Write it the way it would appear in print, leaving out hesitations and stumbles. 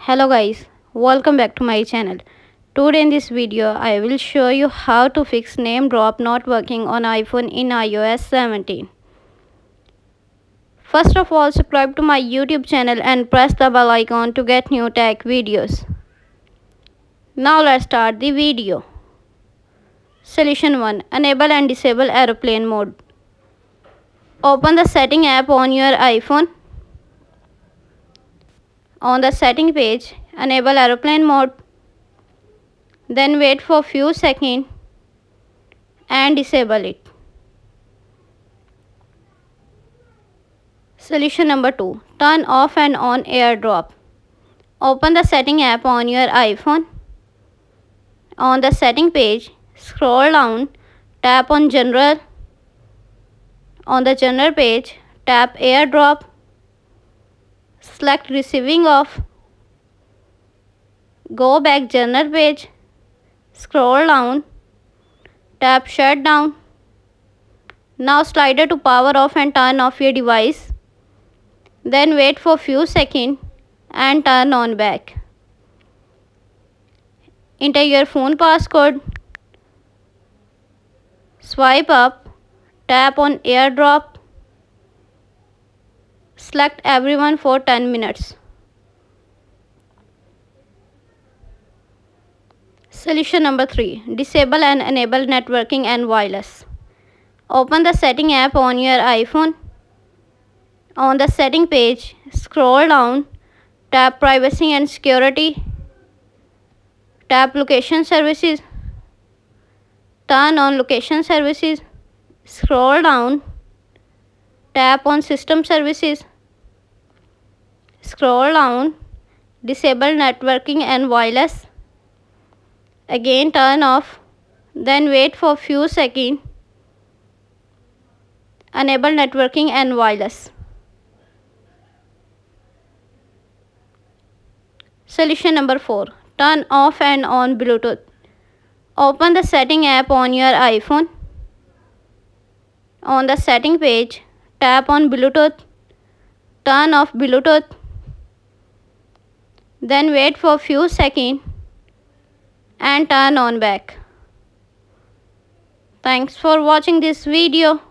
Hello guys, welcome back to my channel. Today in this video I will show you how to fix name drop not working on iPhone in iOS 17. First of all, subscribe to my YouTube channel and press the bell icon to get new tech videos. Now let's start the video. Solution 1. Enable and disable airplane mode. Open the setting app on your iPhone. On the setting page, enable airplane mode. Then wait for few seconds and disable it. Solution number 2. Turn off and on AirDrop. Open the setting app on your iPhone. On the setting page, scroll down, tap on General. On the General page, tap AirDrop. Select Receiving Off. Go back General page. Scroll down. Tap Shutdown. Now slider to power off and turn off your device. Then wait for few seconds and turn on back. Enter your phone passcode. Swipe up. Tap on AirDrop. Select everyone for 10 minutes. Solution number 3. Disable and enable networking and wireless. Open the setting app on your iPhone. On the setting page, scroll down, tap Privacy and Security. Tap Location Services. Turn on Location Services. Scroll down. Tap on System Services. Scroll down. Disable networking and wireless. Again turn off. Then wait for few seconds. Enable networking and wireless. Solution number 4. Turn off and on Bluetooth. Open the setting app on your iPhone. On the setting page, tap on Bluetooth. Turn off Bluetooth. Then wait for few seconds and turn on back. Thanks for watching this video.